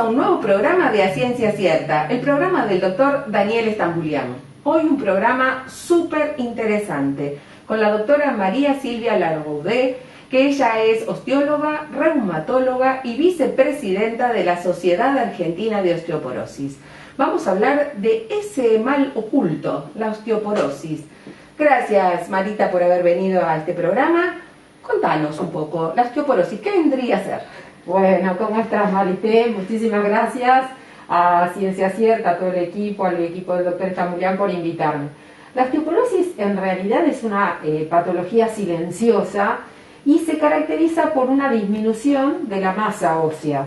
a un nuevo programa de A Ciencia Cierta, el programa del doctor Daniel Stambulian. Hoy un programa súper interesante con la doctora María Silvia Largoudé, que ella es osteóloga, reumatóloga y vicepresidenta de la Sociedad Argentina de Osteoporosis. Vamos a hablar de ese mal oculto, la osteoporosis. Gracias, Marita, por haber venido a este programa. Contanos un poco, la osteoporosis, ¿qué vendría a ser? Bueno, ¿cómo estás, Marité? Muchísimas gracias a Ciencia Cierta, a todo el equipo, al equipo del doctor Stambulian por invitarme. La osteoporosis en realidad es una patología silenciosa y se caracteriza por una disminución de la masa ósea,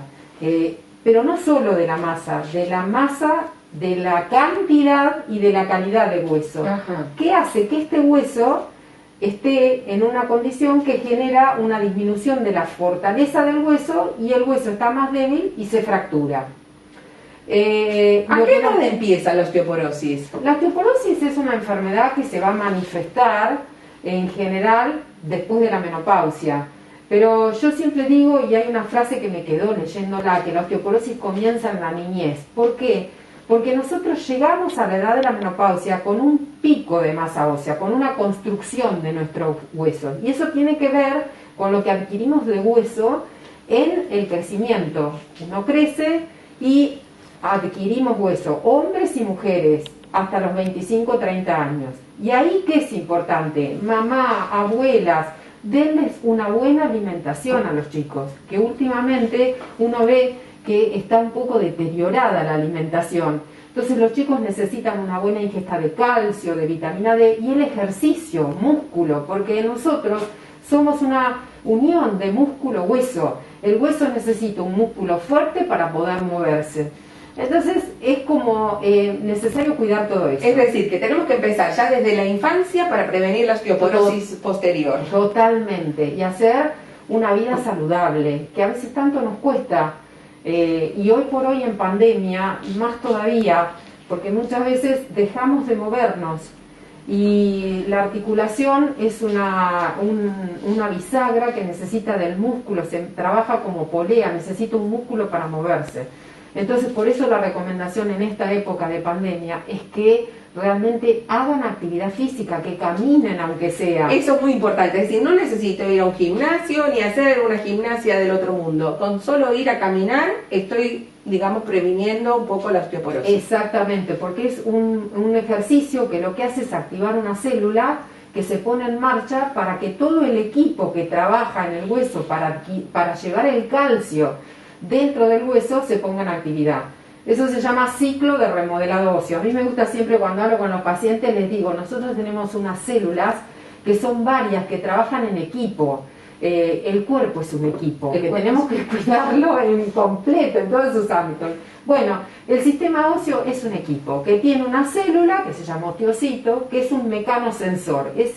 pero no solo de la masa, de la cantidad y de la calidad del hueso. Ajá. ¿Qué hace? Que este hueso esté en una condición que genera una disminución de la fortaleza del hueso y el hueso está más débil y se fractura. ¿A qué edad empieza la osteoporosis? La osteoporosis es una enfermedad que se va a manifestar en general después de la menopausia. Pero yo siempre digo, y hay una frase que me quedó leyéndola, que la osteoporosis comienza en la niñez. ¿Por qué? Porque nosotros llegamos a la edad de la menopausia con un pico de masa ósea, con una construcción de nuestros huesos. Y eso tiene que ver con lo que adquirimos de hueso en el crecimiento. Uno crece y adquirimos hueso, hombres y mujeres, hasta los 25 o 30 años. Y ahí, ¿qué es importante? Mamá, abuelas, denles una buena alimentación a los chicos, que últimamente uno ve que está un poco deteriorada la alimentación. Entonces los chicos necesitan una buena ingesta de calcio, de vitamina D y el ejercicio, músculo, porque nosotros somos una unión de músculo-hueso. El hueso necesita un músculo fuerte para poder moverse. Entonces es como necesario cuidar todo eso. Es decir, que tenemos que empezar ya desde la infancia para prevenir la osteoporosis posterior. Totalmente, y hacer una vida saludable, que a veces tanto nos cuesta. Y hoy por hoy en pandemia, más todavía, porque muchas veces dejamos de movernos y la articulación es una bisagra que necesita del músculo, se trabaja como polea, necesita un músculo para moverse. Entonces por eso la recomendación en esta época de pandemia es que realmente hagan actividad física, que caminen aunque sea. Eso es muy importante, es decir, no necesito ir a un gimnasio ni hacer una gimnasia del otro mundo. Con solo ir a caminar estoy, digamos, previniendo un poco la osteoporosis. Exactamente, porque es un ejercicio que lo que hace es activar una célula que se pone en marcha para que todo el equipo que trabaja en el hueso para llevar el calcio dentro del hueso se ponga en actividad. Eso se llama ciclo de remodelado óseo. A mí me gusta siempre cuando hablo con los pacientes, les digo, nosotros tenemos unas células que son varias, que trabajan en equipo. El cuerpo es un equipo, que tenemos que cuidarlo en completo, en todos sus ámbitos. Bueno, el sistema óseo es un equipo que tiene una célula, que se llama osteocito, que es un mecanosensor, es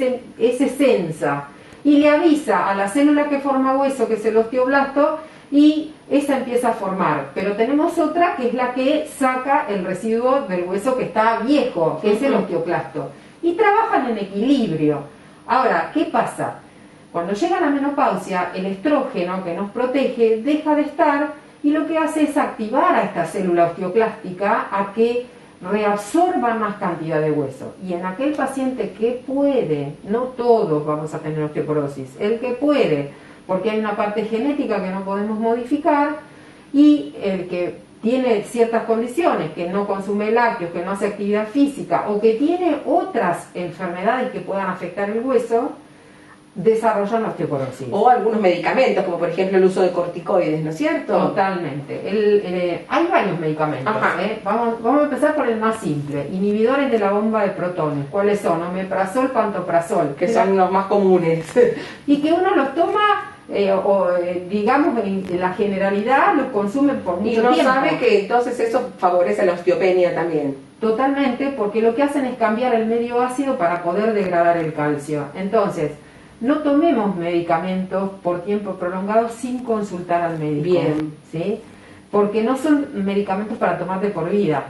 sensa, y le avisa a la célula que forma hueso, que es el osteoblasto, y esa empieza a formar, pero tenemos otra que es la que saca el residuo del hueso que está viejo, que es el osteoclasto, y trabajan en equilibrio. Ahora, ¿qué pasa? Cuando llega la menopausia, el estrógeno que nos protege deja de estar y lo que hace es activar a esta célula osteoclástica a que reabsorba más cantidad de hueso. Y en aquel paciente que puede, no todos vamos a tener osteoporosis, el que puede, porque hay una parte genética que no podemos modificar, y el que tiene ciertas condiciones, que no consume lácteos, que no hace actividad física, o que tiene otras enfermedades que puedan afectar el hueso, desarrollan la osteoporosis. O algunos medicamentos, como por ejemplo el uso de corticoides, ¿no es cierto? Totalmente. Hay varios medicamentos. Vamos a empezar por el más simple. Inhibidores de la bomba de protones. ¿Cuáles son? Omeprazol, pantoprazol. Que son los más comunes. Y que uno los toma, digamos, en la generalidad los consumen por mucho tiempo. Y uno sabe que entonces eso favorece la osteopenia también. Totalmente, porque lo que hacen es cambiar el medio ácido para poder degradar el calcio. Entonces, no tomemos medicamentos por tiempo prolongado sin consultar al médico. Bien. ¿Sí? Porque no son medicamentos para tomar de por vida.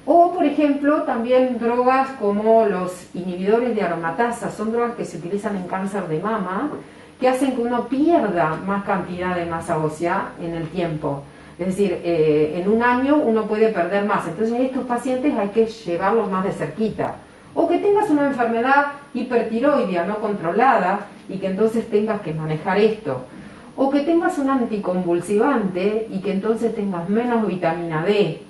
O, por ejemplo, también drogas como los inhibidores de aromatasa, son drogas que se utilizan en cáncer de mama, que hacen que uno pierda más cantidad de masa ósea en el tiempo. Es decir, en un año uno puede perder más. Entonces estos pacientes hay que llevarlos más de cerquita. O que tengas una enfermedad hipertiroidea no controlada y que entonces tengas que manejar esto. O que tengas un anticonvulsivante y que entonces tengas menos vitamina D,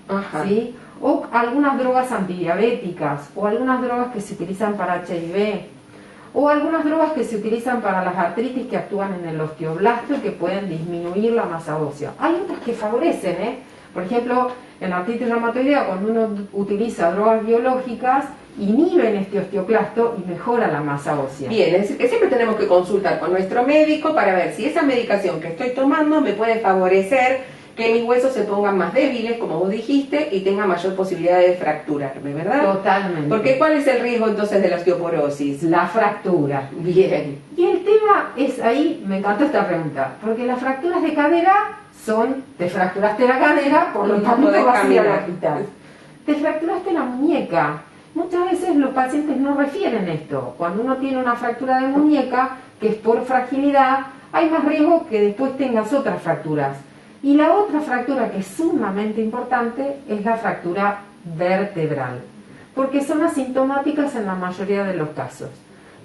¿sí? O algunas drogas antidiabéticas, o algunas drogas que se utilizan para HIV, o algunas drogas que se utilizan para las artritis que actúan en el osteoblasto y que pueden disminuir la masa ósea. Hay otras que favorecen, Por ejemplo, en la artritis reumatoidea, cuando uno utiliza drogas biológicas, inhiben este osteoclasto y mejora la masa ósea. Bien, es decir, que siempre tenemos que consultar con nuestro médico para ver si esa medicación que estoy tomando me puede favorecer que mis huesos se pongan más débiles, como vos dijiste, y tenga mayor posibilidad de fracturarme, ¿verdad? Totalmente. Porque ¿cuál es el riesgo entonces de la osteoporosis? La fractura. Bien. Y el tema es ahí, me encantó esta pregunta, porque las fracturas de cadera te fracturaste la cadera, por lo tanto no vas a ir al hospital. Te fracturaste la muñeca. Muchas veces los pacientes no refieren esto. Cuando uno tiene una fractura de muñeca, que es por fragilidad, hay más riesgo que después tengas otras fracturas. Y la otra fractura que es sumamente importante es la fractura vertebral, porque son asintomáticas en la mayoría de los casos.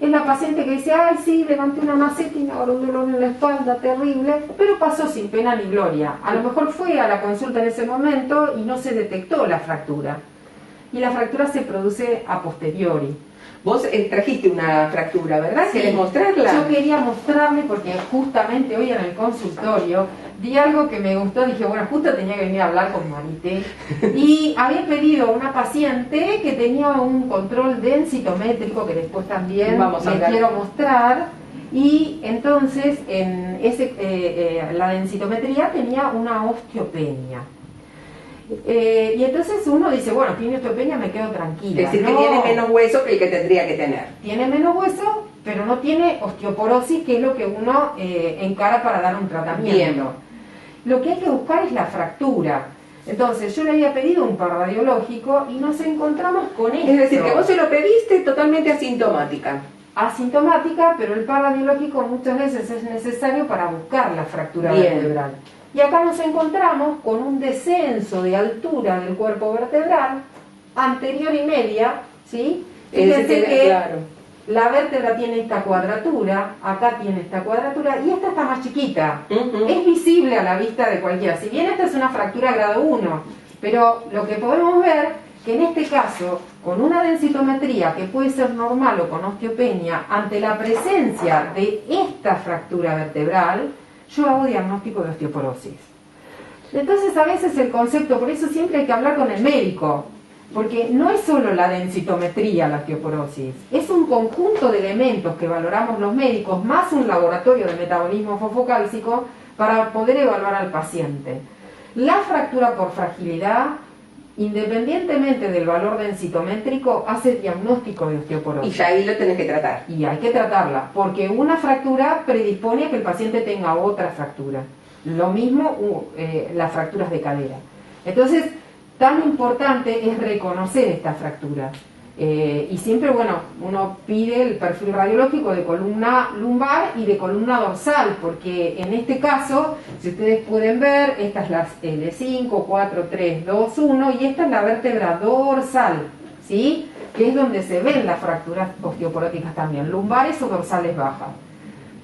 Es la paciente que dice, ay sí, levanté una maceta y me agarró un dolor en la espalda terrible, pero pasó sin pena ni gloria. A lo mejor fue a la consulta en ese momento y no se detectó la fractura. Y la fractura se produce a posteriori. Vos trajiste una fractura, ¿verdad? Sí. ¿Querés mostrarla? Yo quería mostrarle porque justamente hoy en el consultorio vi algo que me gustó, dije, bueno, justo tenía que venir a hablar con Marité, y había pedido a una paciente que tenía un control densitométrico, que después también le quiero mostrar, y entonces en la densitometría tenía una osteopenia. Y entonces uno dice, bueno, tiene osteopenia, me quedo tranquila. Es decir, que tiene menos hueso que el que tendría que tener. Tiene menos hueso, pero no tiene osteoporosis, que es lo que uno encara para dar un tratamiento. Bien. Lo que hay que buscar es la fractura. Entonces, yo le había pedido un par radiológico y nos encontramos con esto. Es decir, que vos se lo pediste totalmente asintomática. Asintomática, pero el par radiológico muchas veces es necesario para buscar la fractura vertebral. Y acá nos encontramos con un descenso de altura del cuerpo vertebral, anterior y media, ¿sí? Fíjense que claro, la vértebra tiene esta cuadratura, acá tiene esta cuadratura, y esta está más chiquita. Es visible a la vista de cualquiera. Si bien esta es una fractura grado 1, pero lo que podemos ver, que en este caso, con una densitometría que puede ser normal o con osteopenia, ante la presencia de esta fractura vertebral, yo hago diagnóstico de osteoporosis. Entonces a veces el concepto, por eso siempre hay que hablar con el médico, porque no es solo la densitometría la osteoporosis, es un conjunto de elementos que valoramos los médicos, más un laboratorio de metabolismo fosfocálcico para poder evaluar al paciente. La fractura por fragilidad, independientemente del valor densitométrico, hace diagnóstico de osteoporosis. Y ya ahí lo tenés que tratar. Y hay que tratarla, porque una fractura predispone a que el paciente tenga otra fractura. Lo mismo las fracturas de cadera. Entonces, tan importante es reconocer estas fracturas. Y siempre, bueno, uno pide el perfil radiológico de columna lumbar y de columna dorsal, porque en este caso, si ustedes pueden ver, esta es la L5, 4, 3, 2, 1, y esta es la vértebra dorsal, ¿sí? Que es donde se ven las fracturas osteoporóticas también, lumbares o dorsales bajas.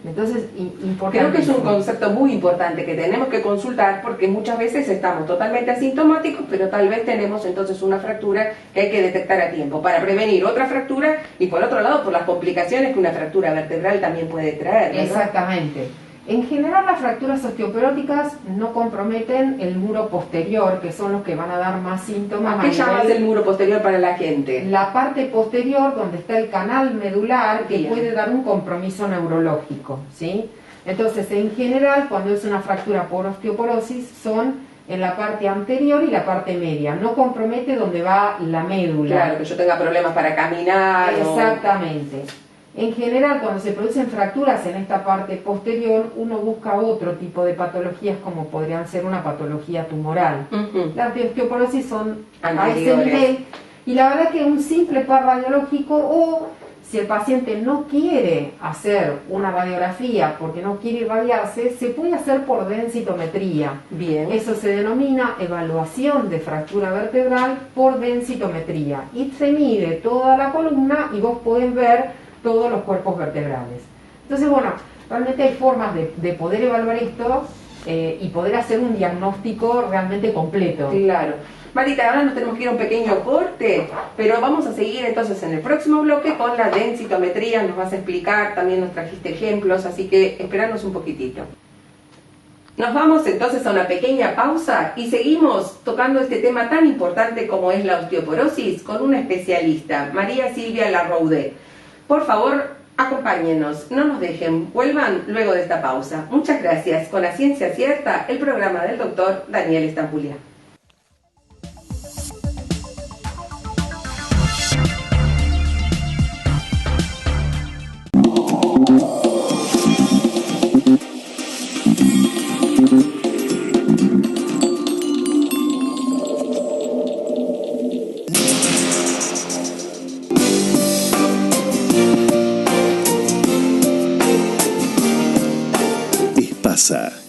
Entonces, importante. Creo que es un concepto muy importante que tenemos que consultar, porque muchas veces estamos totalmente asintomáticos, pero tal vez tenemos entonces una fractura que hay que detectar a tiempo para prevenir otra fractura y por otro lado por las complicaciones que una fractura vertebral también puede traer, ¿verdad? Exactamente. En general las fracturas osteoporóticas no comprometen el muro posterior, que son los que van a dar más síntomas. ¿A qué llamas el muro posterior para la gente? La parte posterior donde está el canal medular, que Bien, puede dar un compromiso neurológico, ¿sí? Entonces, en general, cuando es una fractura por osteoporosis, son en la parte anterior y la parte media. No compromete donde va la médula. Claro, que yo tenga problemas para caminar. Exactamente. En general, cuando se producen fracturas en esta parte posterior, uno busca otro tipo de patologías como podrían ser una patología tumoral. Las de osteoporosis son a ese nivel, y la verdad que un simple par radiológico, o Si el paciente no quiere hacer una radiografía porque no quiere irradiarse, se puede hacer por densitometría. Bien. Eso se denomina evaluación de fractura vertebral por densitometría. Y se mide toda la columna y vos podés ver todos los cuerpos vertebrales. Entonces, bueno, realmente hay formas de poder evaluar esto y poder hacer un diagnóstico realmente completo. Claro. Marita, ahora nos tenemos que ir a un pequeño corte, pero vamos a seguir entonces en el próximo bloque con la densitometría. Nos vas a explicar, también nos trajiste ejemplos, así que esperanos un poquitito. Nos vamos entonces a una pequeña pausa y seguimos tocando este tema tan importante como es la osteoporosis con una especialista, María Silvia Larroude. Por favor, acompáñenos, no nos dejen, vuelvan luego de esta pausa. Muchas gracias. Con la ciencia cierta, el programa del doctor Daniel Estambulia.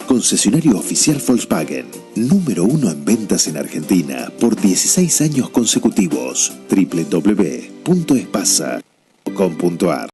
Concesionario oficial Volkswagen, número 1 en ventas en Argentina por 16 años consecutivos. www.espasa.com.ar.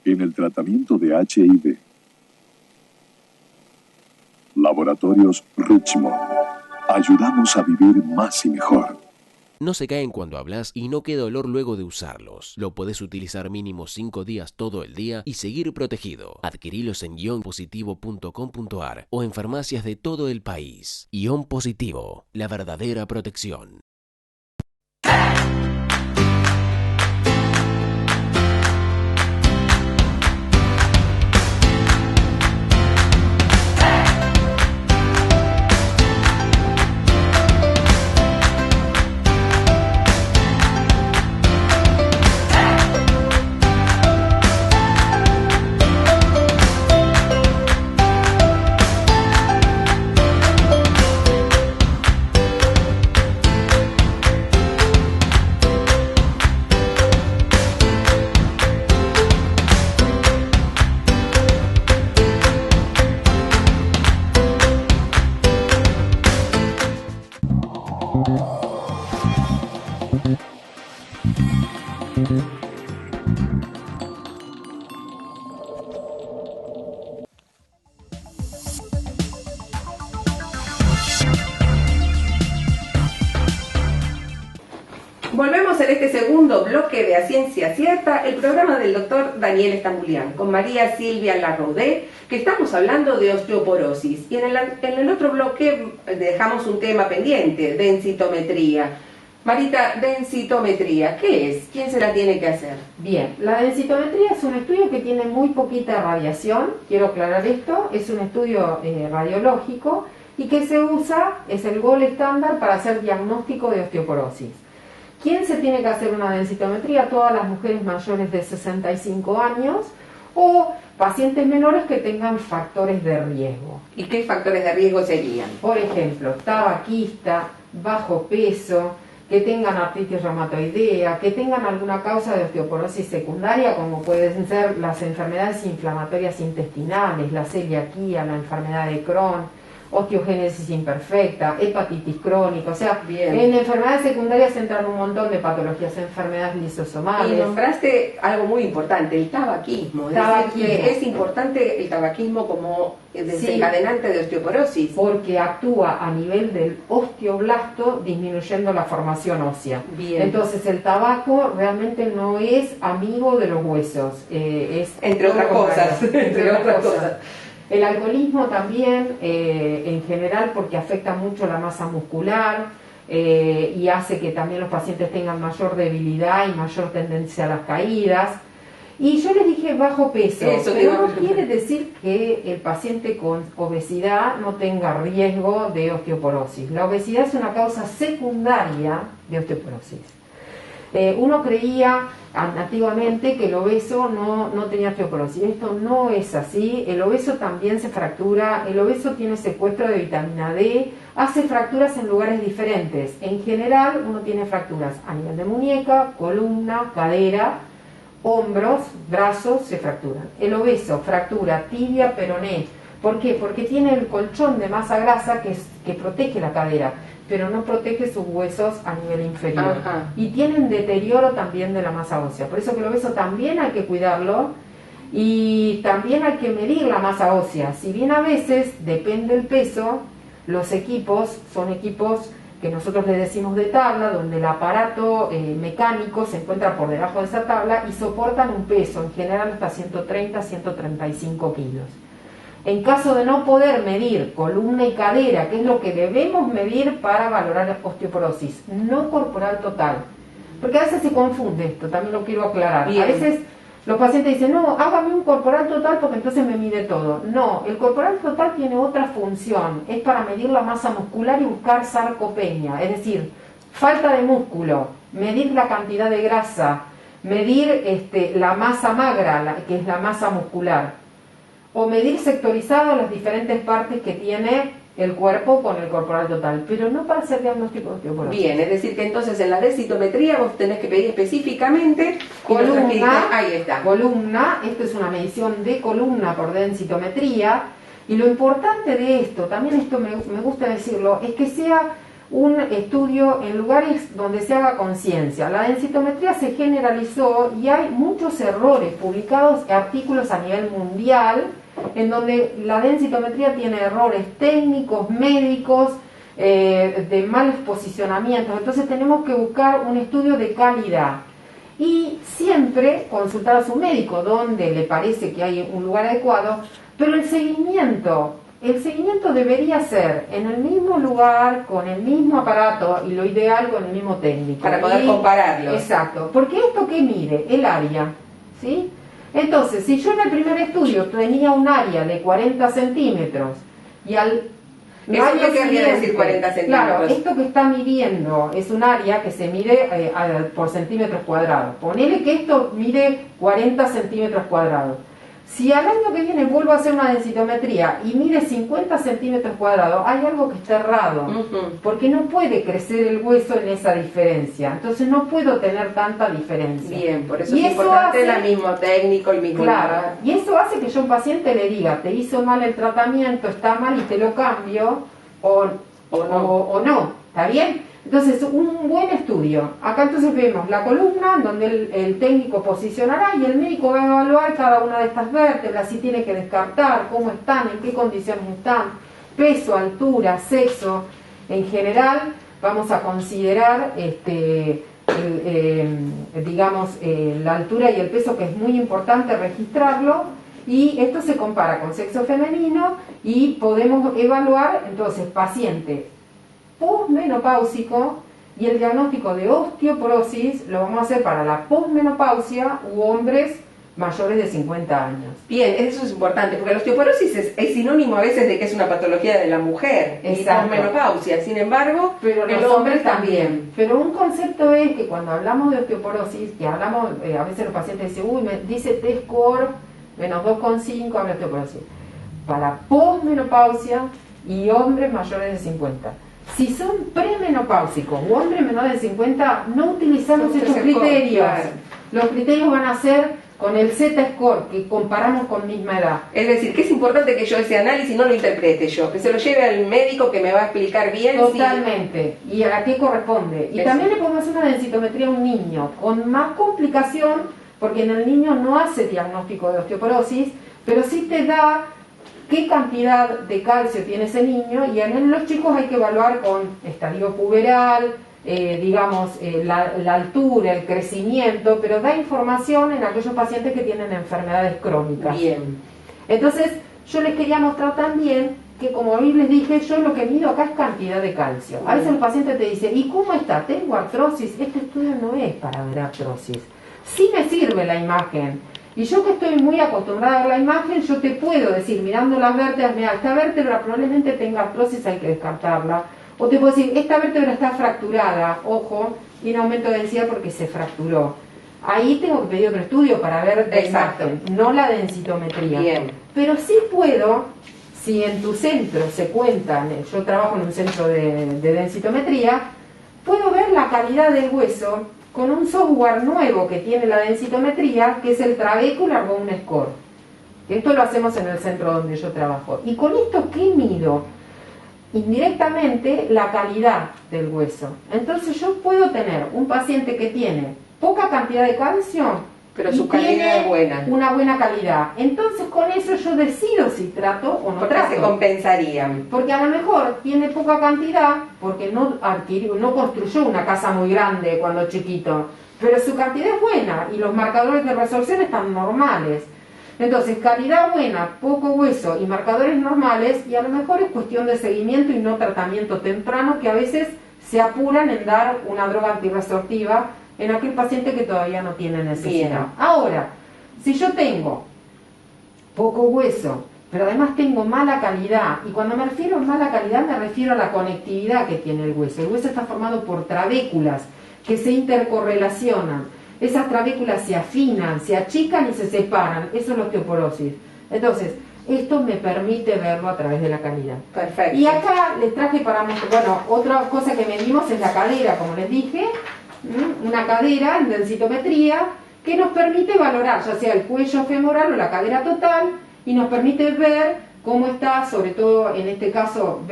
En el tratamiento de HIV. Laboratorios Richmond. Ayudamos a vivir más y mejor. No se caen cuando hablas y no queda olor luego de usarlos. Lo podés utilizar mínimo 5 días todo el día y seguir protegido. Adquirilos en ionpositivo.com.ar o en farmacias de todo el país. Ion Positivo, la verdadera protección. Iniciamos en este segundo bloque de A Ciencia Cierta el programa del doctor Daniel Estambulián con María Silvia Larroudé, que estamos hablando de osteoporosis. Y en el otro bloque dejamos un tema pendiente, densitometría. Marita, densitometría, ¿qué es? ¿Quién se la tiene que hacer? Bien, la densitometría es un estudio que tiene muy poquita radiación, quiero aclarar esto, es un estudio radiológico y que se usa, es el gold estándar para hacer diagnóstico de osteoporosis. ¿Quién se tiene que hacer una densitometría? Todas las mujeres mayores de 65 años o pacientes menores que tengan factores de riesgo. ¿Y qué factores de riesgo serían? Por ejemplo, tabaquista, bajo peso, que tengan artritis reumatoidea, que tengan alguna causa de osteoporosis secundaria, como pueden ser las enfermedades inflamatorias intestinales, la celiaquía, la enfermedad de Crohn, osteogénesis imperfecta, hepatitis crónica, o sea, bien, en enfermedades secundarias entran un montón de patologías, enfermedades lisosomales. Y nombraste algo muy importante, el tabaquismo. Es decir, que es importante el tabaquismo como desencadenante de osteoporosis. Porque actúa a nivel del osteoblasto disminuyendo la formación ósea. Bien. Entonces el tabaco realmente no es amigo de los huesos. Es entre otras cosas. Entre otras cosas. El alcoholismo también, en general, porque afecta mucho la masa muscular y hace que también los pacientes tengan mayor debilidad y mayor tendencia a las caídas. Y yo les dije bajo peso, pero no quiere decir que el paciente con obesidad no tenga riesgo de osteoporosis. La obesidad es una causa secundaria de osteoporosis. Uno creía antiguamente que el obeso no tenía osteoporosis. Esto no es así. El obeso también se fractura. El obeso tiene secuestro de vitamina D. Hace fracturas en lugares diferentes. En general, uno tiene fracturas a nivel de muñeca, columna, cadera, hombros, brazos, se fracturan. El obeso fractura tibia, peroné. ¿Por qué? Porque tiene el colchón de masa grasa que protege la cadera, pero no protege sus huesos a nivel inferior. Ajá. Y tienen deterioro también de la masa ósea. Por eso que el obeso también hay que cuidarlo y también hay que medir la masa ósea. Si bien a veces, depende del peso, los equipos son equipos que nosotros le decimos de tabla, donde el aparato mecánico se encuentra por debajo de esa tabla y soportan un peso, en general hasta 130, 135 kilos. En caso de no poder medir columna y cadera, que es lo que debemos medir para valorar osteoporosis, no corporal total, porque a veces se confunde esto, también lo quiero aclarar. Bien. A veces los pacientes dicen, no, hágame un corporal total porque entonces me mide todo. No, el corporal total tiene otra función, es para medir la masa muscular y buscar sarcopenia, es decir, falta de músculo, medir la cantidad de grasa, medir la masa magra, que es la masa muscular, o medir sectorizado las diferentes partes que tiene el cuerpo con el corporal total, pero no para hacer diagnóstico de osteoporosis. Bien, es decir que entonces en la densitometría vos tenés que pedir específicamente columna, ahí está. Columna, esto es una medición de columna por densitometría, y lo importante de esto, también esto me gusta decirlo, es que sea un estudio en lugares donde se haga conciencia. La densitometría se generalizó y hay muchos errores publicados, artículos a nivel mundial, en donde la densitometría tiene errores técnicos, médicos, de malos posicionamientos. Entonces tenemos que buscar un estudio de calidad y siempre consultar a su médico donde le parece que hay un lugar adecuado, pero el seguimiento debería ser en el mismo lugar, con el mismo aparato y lo ideal con el mismo técnico. Para poder compararlo. Exacto, porque esto que mide, el área, ¿sí? Entonces, si yo en el primer estudio tenía un área de 40 centímetros y al ¿Eso qué querría decir 40 centímetros? Claro, esto que está midiendo es un área que se mide por centímetros cuadrados. Ponele que esto mide 40 centímetros cuadrados. Si al año que viene vuelvo a hacer una densitometría y mide 50 centímetros cuadrados, hay algo que está errado, porque no puede crecer el hueso en esa diferencia. Entonces no puedo tener tanta diferencia. Bien, por eso es importante el mismo técnico, el mismo Claro, lugar. y eso hace que yo a un paciente le diga, te hizo mal el tratamiento, está mal y te lo cambio, o no, ¿está bien? Entonces, un buen estudio. Acá entonces vemos la columna donde el técnico posicionará y el médico va a evaluar cada una de estas vértebras, si tiene que descartar, cómo están, en qué condiciones están, peso, altura, sexo. En general, vamos a considerar la altura y el peso, que es muy importante registrarlo, y esto se compara con sexo femenino y podemos evaluar entonces paciente posmenopáusico, y el diagnóstico de osteoporosis lo vamos a hacer para la posmenopausia u hombres mayores de 50 años. Bien, eso es importante, porque la osteoporosis es sinónimo a veces de que es una patología de la mujer, Exacto. y la menopausia. Sin embargo, Pero en los hombres también. Pero un concepto es que cuando hablamos de osteoporosis, que hablamos, a veces los pacientes dicen, uy, me dice T-score menos 2,5, habla de osteoporosis. Para posmenopausia y hombres mayores de 50. Si son premenopáusicos o hombres menores de 50, no utilizamos estos criterios. Claro. Los criterios van a ser con el Z-score, que comparamos con misma edad. Es decir, que es importante que yo ese análisis no lo interprete yo, que se lo lleve al médico que me va a explicar bien. Totalmente. ¿Y a qué corresponde? Y Eso. también le podemos hacer una densitometría a un niño, con más complicación, porque en el niño no hace diagnóstico de osteoporosis, pero sí te da qué cantidad de calcio tiene ese niño, y en los chicos hay que evaluar con estadio puberal, la altura, el crecimiento, pero da información en aquellos pacientes que tienen enfermedades crónicas. Bien. Entonces, yo les quería mostrar también que, como hoy les dije, yo lo que mido acá es cantidad de calcio. A veces el paciente te dice, ¿y cómo está? ¿Tengo artrosis? Este estudio no es para ver artrosis. Sí me sirve la imagen. Y yo, que estoy muy acostumbrada a ver la imagen, yo te puedo decir, mirando las vértebras, mira, esta vértebra probablemente tenga artrosis, hay que descartarla. O te puedo decir, esta vértebra está fracturada, ojo, tiene aumento de densidad porque se fracturó. Ahí tengo que pedir otro estudio para ver la imagen, no la densitometría. Bien. Pero sí puedo, si en tu centro se cuentan, yo trabajo en un centro de densitometría, puedo ver la calidad del hueso con un software nuevo que tiene la densitometría, que es el Trabecular Bone Score. Esto lo hacemos en el centro donde yo trabajo. ¿Y con esto qué mido? Indirectamente la calidad del hueso. Entonces yo puedo tener un paciente que tiene poca cantidad de calcio, Pero y su calidad tiene es buena. una buena calidad. Entonces con eso yo decido si trato o no Porque trato. se compensarían. Porque a lo mejor tiene poca cantidad porque no construyó una casa muy grande cuando chiquito, pero su cantidad es buena y los marcadores de resorción están normales. Entonces, calidad buena, poco hueso y marcadores normales, y a lo mejor es cuestión de seguimiento y no tratamiento temprano, que a veces se apuran en dar una droga antirresortiva en aquel paciente que todavía no tiene necesidad. Bien. Ahora, si yo tengo poco hueso, pero además tengo mala calidad, y cuando me refiero a mala calidad me refiero a la conectividad que tiene el hueso. El hueso está formado por trabéculas que se intercorrelacionan. Esas trabéculas se afinan, se achican y se separan. Eso es la osteoporosis. Entonces, esto me permite verlo a través de la calidad. Perfecto. Y acá les traje para mostrar, bueno, otra cosa que medimos es la cadera, como les dije, una cadera en densitometría que nos permite valorar ya sea el cuello femoral o la cadera total, y nos permite ver cómo está, sobre todo en este caso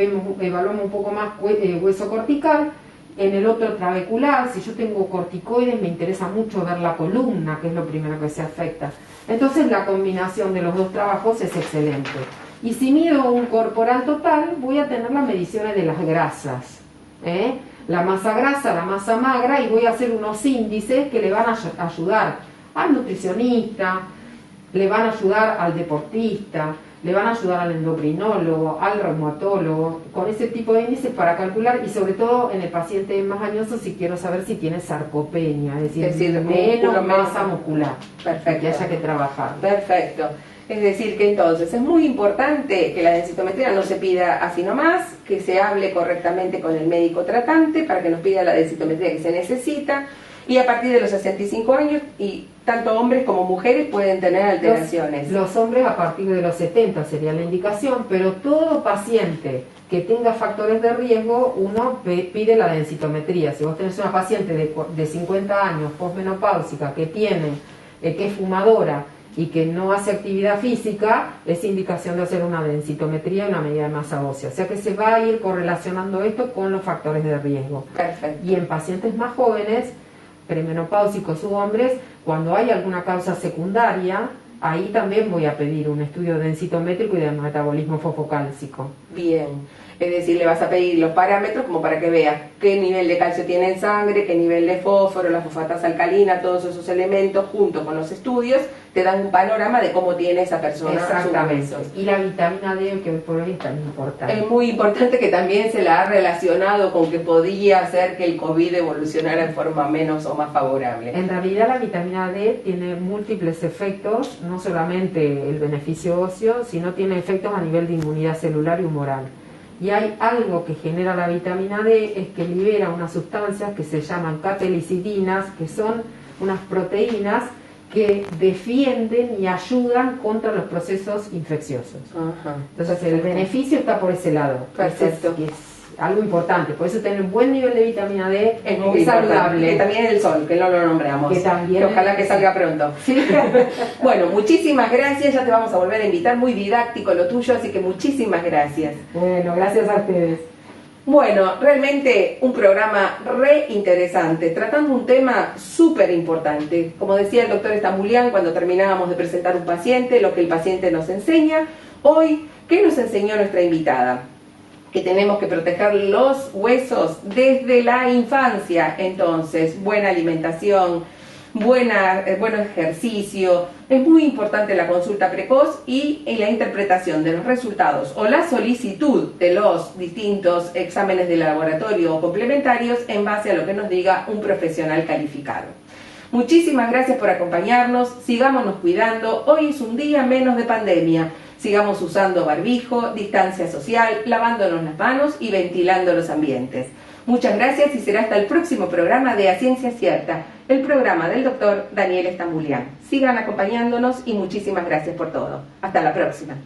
evaluamos un poco más hueso cortical. En el otro trabecular, si yo tengo corticoides, me interesa mucho ver la columna, que es lo primero que se afecta. Entonces la combinación de los dos trabajos es excelente. Y si mido un corporal total, voy a tener las mediciones de las grasas, la masa grasa, la masa magra, y voy a hacer unos índices que le van a ayudar al nutricionista, le van a ayudar al deportista, le van a ayudar al endocrinólogo, al reumatólogo, con ese tipo de índices para calcular, y sobre todo en el paciente más añoso, si quiero saber si tiene sarcopenia, es decir menos masa muscular. Perfecto. Que haya que trabajar. Perfecto. Es decir, que entonces es muy importante que la densitometría no se pida así nomás, que se hable correctamente con el médico tratante para que nos pida la densitometría que se necesita, y a partir de los 65 años, y tanto hombres como mujeres pueden tener alteraciones. Los hombres a partir de los 70 sería la indicación, pero todo paciente que tenga factores de riesgo, uno pide la densitometría. Si vos tenés una paciente de 50 años, posmenopáusica, que es fumadora y que no hace actividad física, es indicación de hacer una densitometría y una medida de masa ósea. O sea que se va a ir correlacionando esto con los factores de riesgo. Perfecto. Y en pacientes más jóvenes, premenopáusicos u hombres, cuando hay alguna causa secundaria, ahí también voy a pedir un estudio densitométrico y de metabolismo fosfocálcico. Bien. Es decir, le vas a pedir los parámetros como para que veas qué nivel de calcio tiene en sangre, qué nivel de fósforo, la fosfatasa alcalina, todos esos elementos junto con los estudios te dan un panorama de cómo tiene esa persona. Exactamente. Y la vitamina D, que hoy por hoy es tan importante. Es muy importante, que también se la ha relacionado con que podía hacer que el COVID evolucionara en forma menos o más favorable. En realidad la vitamina D tiene múltiples efectos, no solamente el beneficio óseo, sino tiene efectos a nivel de inmunidad celular y humoral. Y hay algo que genera la vitamina D, es que libera unas sustancias que se llaman catequicidinas, que son unas proteínas que defienden y ayudan contra los procesos infecciosos. Ajá. Entonces el beneficio está por ese lado. Perfecto. Que es algo importante. Por eso tener un buen nivel de vitamina D es muy saludable. Que también el sol, que no lo nombramos. Que ojalá que salga pronto. Sí. Bueno, muchísimas gracias. Ya te vamos a volver a invitar. Muy didáctico lo tuyo, así que muchísimas gracias. Bueno, gracias a ustedes. Bueno, realmente un programa re interesante, tratando un tema súper importante. Como decía el doctor Stambulian cuando terminábamos de presentar un paciente, lo que el paciente nos enseña. Hoy, ¿qué nos enseñó nuestra invitada? Que tenemos que proteger los huesos desde la infancia. Entonces, buena alimentación, buen ejercicio. Es muy importante la consulta precoz y la interpretación de los resultados o la solicitud de los distintos exámenes de laboratorio o complementarios en base a lo que nos diga un profesional calificado. Muchísimas gracias por acompañarnos. Sigámonos cuidando. Hoy es un día menos de pandemia. Sigamos usando barbijo, distancia social, lavándonos las manos y ventilando los ambientes. Muchas gracias y será hasta el próximo programa de A Ciencia Cierta, el programa del doctor Daniel Stambulian. Sigan acompañándonos y muchísimas gracias por todo. Hasta la próxima.